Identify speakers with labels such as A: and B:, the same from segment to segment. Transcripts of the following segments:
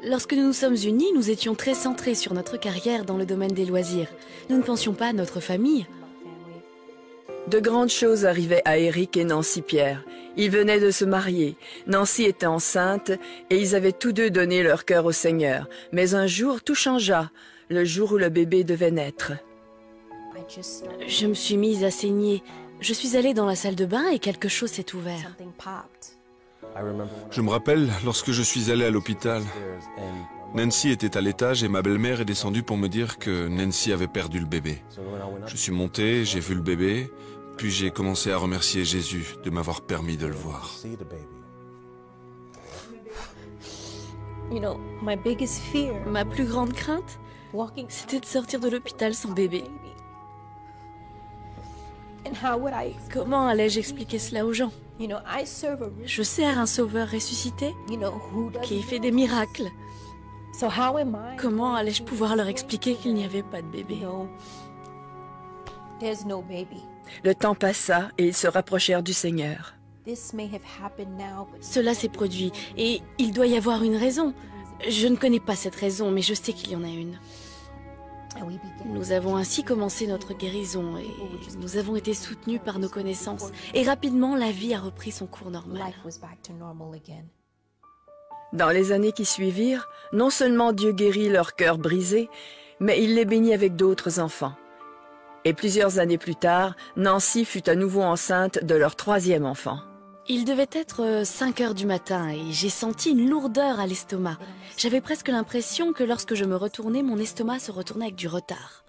A: Lorsque nous nous sommes unis, nous étions très centrés sur notre carrière dans le domaine des loisirs. Nous ne pensions pas à notre famille.
B: De grandes choses arrivaient à Eric et Nancy Pierre. Ils venaient de se marier. Nancy était enceinte et ils avaient tous deux donné leur cœur au Seigneur. Mais un jour, tout changea, le jour où le bébé devait naître.
A: Je me suis mise à saigner. Je suis allée dans la salle de bain et quelque chose s'est ouvert.
C: Je me rappelle lorsque je suis allé à l'hôpital. Nancy était à l'étage et ma belle-mère est descendue pour me dire que Nancy avait perdu le bébé. Je suis monté, j'ai vu le bébé, puis j'ai commencé à remercier Jésus de m'avoir permis de le voir.
A: Ma plus grande crainte, c'était de sortir de l'hôpital sans bébé. Comment allais-je expliquer cela aux gens? Je sers un sauveur ressuscité qui fait des miracles. Comment allais-je pouvoir leur expliquer qu'il n'y avait pas de bébé?
B: Le temps passa et ils se rapprochèrent du Seigneur.
A: Cela s'est produit et il doit y avoir une raison. Je ne connais pas cette raison, mais je sais qu'il y en a une. Nous avons ainsi commencé notre guérison et nous avons été soutenus par nos connaissances. Et rapidement, la vie a repris son cours normal.
B: Dans les années qui suivirent, non seulement Dieu guérit leur cœur brisé, mais il les bénit avec d'autres enfants. Et plusieurs années plus tard, Nancy fut à nouveau enceinte de leur troisième enfant.
A: Il devait être 5 heures du matin et j'ai senti une lourdeur à l'estomac. J'avais presque l'impression que lorsque je me retournais, mon estomac se retournait avec du retard.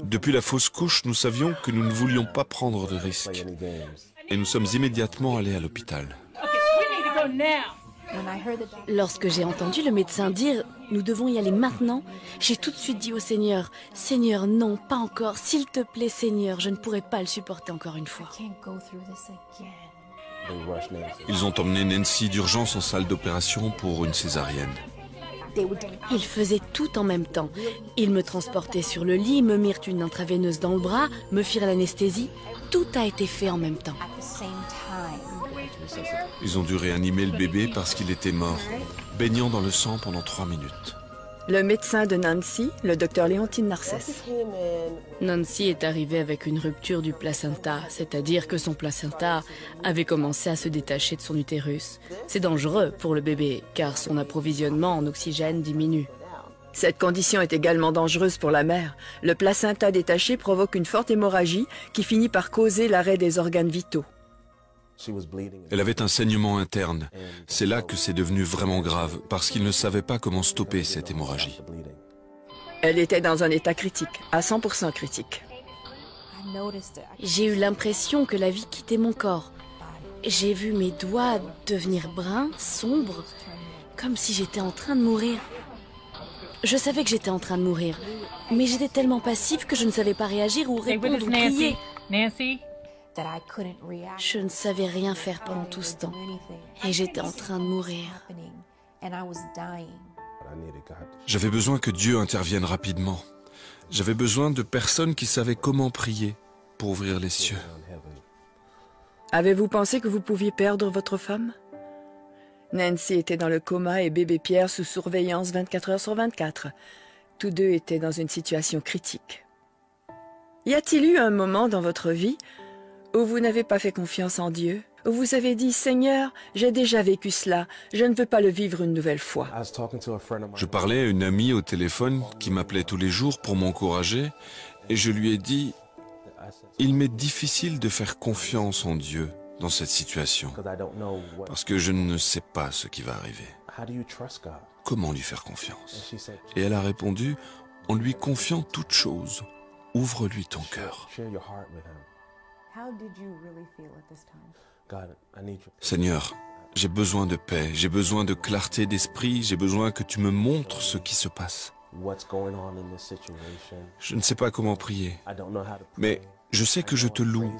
C: Depuis la fausse couche, nous savions que nous ne voulions pas prendre de risques. Et nous sommes immédiatement allés à l'hôpital.
A: Lorsque j'ai entendu le médecin dire « Nous devons y aller maintenant », j'ai tout de suite dit au Seigneur « Seigneur, non, pas encore. S'il te plaît, Seigneur, je ne pourrai pas le supporter encore une fois. »
C: Ils ont emmené Nancy d'urgence en salle d'opération pour une césarienne.
A: Ils faisaient tout en même temps. Ils me transportaient sur le lit, me mirent une intraveineuse dans le bras, me firent l'anesthésie. Tout a été fait en même temps.
C: Ils ont dû réanimer le bébé parce qu'il était mort, baignant dans le sang pendant 3 minutes.
B: Le médecin de Nancy, le docteur Léontine Narcisse.
A: Nancy est arrivée avec une rupture du placenta, c'est-à-dire que son placenta avait commencé à se détacher de son utérus. C'est dangereux pour le bébé, car son approvisionnement en oxygène diminue.
B: Cette condition est également dangereuse pour la mère. Le placenta détaché provoque une forte hémorragie qui finit par causer l'arrêt des organes vitaux.
C: Elle avait un saignement interne. C'est là que c'est devenu vraiment grave, parce qu'ils ne savaient pas comment stopper cette hémorragie.
B: Elle était dans un état critique, à 100% critique.
A: J'ai eu l'impression que la vie quittait mon corps. J'ai vu mes doigts devenir bruns, sombres, comme si j'étais en train de mourir. Je savais que j'étais en train de mourir, mais j'étais tellement passive que je ne savais pas réagir ou répondre ou crier.
D: Nancy?
A: Je ne savais rien faire pendant tout ce temps. Et j'étais en train de mourir.
C: J'avais besoin que Dieu intervienne rapidement. J'avais besoin de personnes qui savaient comment prier pour ouvrir les cieux.
B: Avez-vous pensé que vous pouviez perdre votre femme? Nancy était dans le coma et bébé Pierre sous surveillance 24 heures sur 24. Tous deux étaient dans une situation critique. Y a-t-il eu un moment dans votre vie où vous n'avez pas fait confiance en Dieu, où vous avez dit « Seigneur, j'ai déjà vécu cela, je ne veux pas le vivre une nouvelle fois ».
C: Je parlais à une amie au téléphone qui m'appelait tous les jours pour m'encourager et je lui ai dit « Il m'est difficile de faire confiance en Dieu dans cette situation parce que je ne sais pas ce qui va arriver. Comment lui faire confiance ?» Et elle a répondu « En lui confiant toute chose, ouvre-lui ton cœur. » Seigneur, j'ai besoin de paix, j'ai besoin de clarté d'esprit, j'ai besoin que tu me montres ce qui se passe. Je ne sais pas comment prier, mais je sais que je te loue.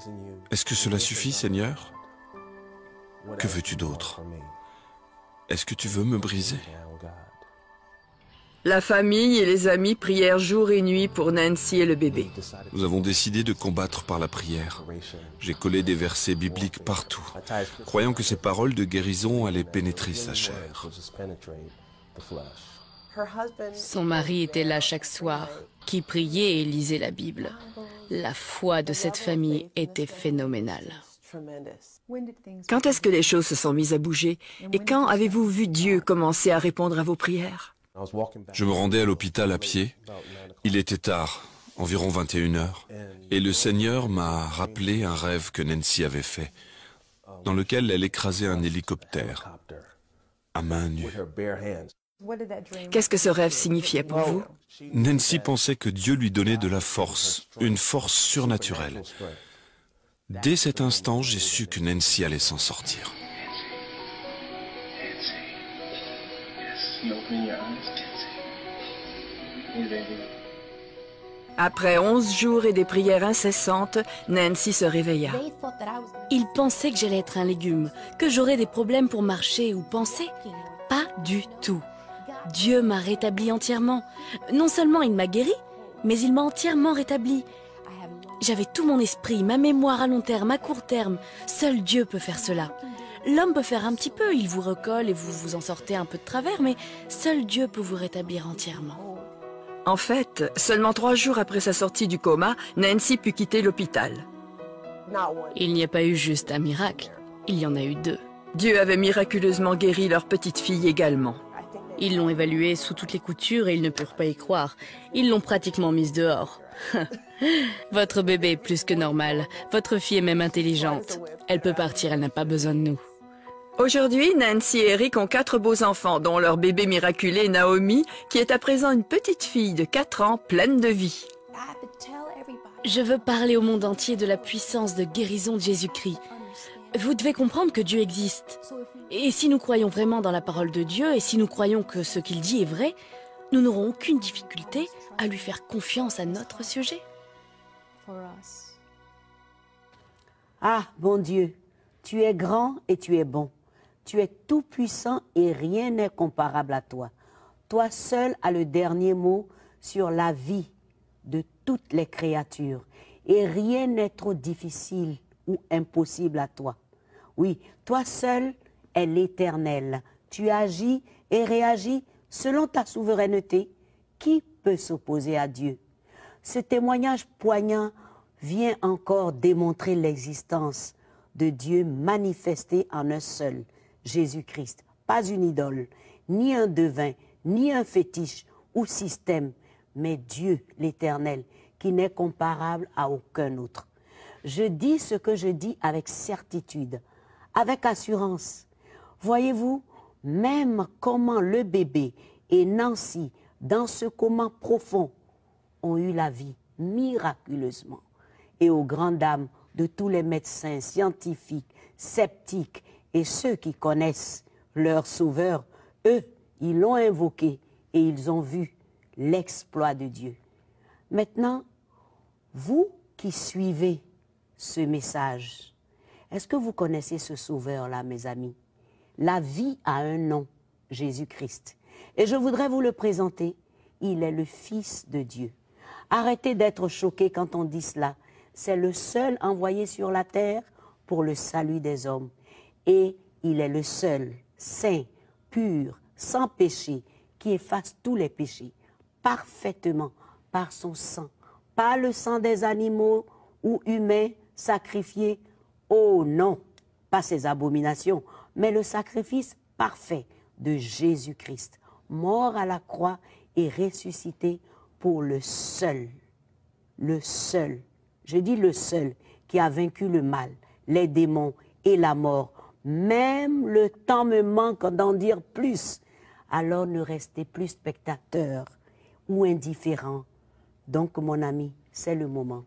C: Est-ce que cela suffit, Seigneur? Que veux-tu d'autre? Est-ce que tu veux me briser?
B: La famille et les amis prièrent jour et nuit pour Nancy et le bébé.
C: Nous avons décidé de combattre par la prière. J'ai collé des versets bibliques partout, croyant que ces paroles de guérison allaient pénétrer sa chair.
A: Son mari était là chaque soir, qui priait et lisait la Bible. La foi de cette famille était phénoménale.
B: Quand est-ce que les choses se sont mises à bouger? Et quand avez-vous vu Dieu commencer à répondre à vos prières?
C: Je me rendais à l'hôpital à pied. Il était tard, environ 21 heures. Et le Seigneur m'a rappelé un rêve que Nancy avait fait, dans lequel elle écrasait un hélicoptère, à main nue.
B: Qu'est-ce que ce rêve signifiait pour vous?
C: Nancy pensait que Dieu lui donnait de la force, une force surnaturelle. Dès cet instant, j'ai su que Nancy allait s'en sortir.
B: Après 11 jours et des prières incessantes, Nancy se réveilla.
A: Ils pensaient que j'allais être un légume, que j'aurais des problèmes pour marcher ou penser. Pas du tout. Dieu m'a rétabli entièrement. Non seulement il m'a guéri, mais il m'a entièrement rétabli. J'avais tout mon esprit, ma mémoire à long terme, à court terme. Seul Dieu peut faire cela. L'homme peut faire un petit peu, il vous recolle et vous vous en sortez un peu de travers, mais seul Dieu peut vous rétablir entièrement.
B: En fait, seulement 3 jours après sa sortie du coma, Nancy put quitter l'hôpital.
A: Il n'y a pas eu juste un miracle, il y en a eu 2.
B: Dieu avait miraculeusement guéri leur petite fille également.
A: Ils l'ont évaluée sous toutes les coutures et ils ne purent pas y croire. Ils l'ont pratiquement mise dehors. Votre bébé est plus que normal. Votre fille est même intelligente. Elle peut partir, elle n'a pas besoin de nous.
B: Aujourd'hui, Nancy et Eric ont 4 beaux enfants, dont leur bébé miraculé Naomi, qui est à présent une petite fille de 4 ans pleine de vie.
A: Je veux parler au monde entier de la puissance de guérison de Jésus-Christ. Vous devez comprendre que Dieu existe. Et si nous croyons vraiment dans la parole de Dieu, et si nous croyons que ce qu'il dit est vrai, nous n'aurons aucune difficulté à lui faire confiance à notre sujet.
D: Ah, bon Dieu, tu es grand et tu es bon. Tu es tout puissant et rien n'est comparable à toi. Toi seul as le dernier mot sur la vie de toutes les créatures. Et rien n'est trop difficile ou impossible à toi. Oui, toi seul es l'Éternel. Tu agis et réagis selon ta souveraineté. Qui peut s'opposer à Dieu? Ce témoignage poignant vient encore démontrer l'existence de Dieu manifesté en un seul, Jésus-Christ. Pas une idole, ni un devin, ni un fétiche ou système, mais Dieu l'Éternel, qui n'est comparable à aucun autre. Je dis ce que je dis avec certitude, avec assurance. Voyez-vous, même comment le bébé et Nancy, dans ce coma profond, ont eu la vie miraculeusement. Et aux grandes dames de tous les médecins scientifiques, sceptiques et ceux qui connaissent leur sauveur, eux, ils l'ont invoqué et ils ont vu l'exploit de Dieu. Maintenant, vous qui suivez ce message, est-ce que vous connaissez ce sauveur-là, mes amis? La vie a un nom, Jésus-Christ. Et je voudrais vous le présenter. Il est le Fils de Dieu. Arrêtez d'être choqués quand on dit cela. C'est le seul envoyé sur la terre pour le salut des hommes. Et il est le seul, saint, pur, sans péché, qui efface tous les péchés, parfaitement, par son sang. Pas le sang des animaux ou humains sacrifiés. Oh non, pas ces abominations, mais le sacrifice parfait de Jésus-Christ, mort à la croix et ressuscité pour le seul, je dis le seul, qui a vaincu le mal, les démons et la mort. Même le temps me manque d'en dire plus. Alors ne restez plus spectateur ou indifférent. Donc mon ami, c'est le moment.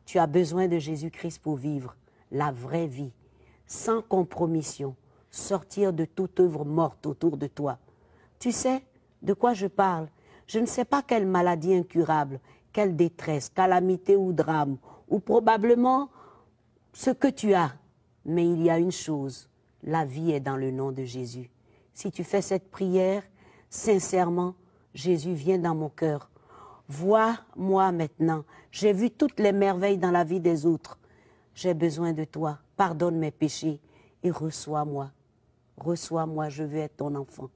D: Tu as besoin de Jésus-Christ pour vivre la vraie vie, sans compromission, sortir de toute œuvre morte autour de toi. Tu sais de quoi je parle? Je ne sais pas quelle maladie incurable, quelle détresse, calamité ou drame, ou probablement ce que tu as. Mais il y a une chose, la vie est dans le nom de Jésus. Si tu fais cette prière, sincèrement, Jésus vient dans mon cœur. Vois-moi maintenant, j'ai vu toutes les merveilles dans la vie des autres. J'ai besoin de toi, pardonne mes péchés et reçois-moi. Reçois-moi, je veux être ton enfant.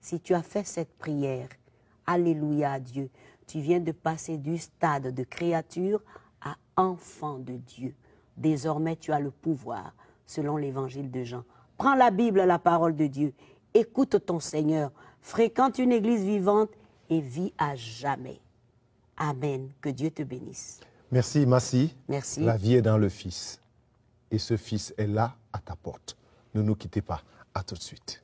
D: Si tu as fait cette prière, alléluia à Dieu, tu viens de passer du stade de créature à enfant de Dieu. Désormais, tu as le pouvoir, selon l'évangile de Jean. Prends la Bible, la parole de Dieu. Écoute ton Seigneur. Fréquente une église vivante et vis à jamais. Amen. Que Dieu te bénisse.
E: Merci, Massi.
D: Merci.
E: La vie est dans le Fils. Et ce Fils est là, à ta porte. Ne nous quittez pas. À tout de suite.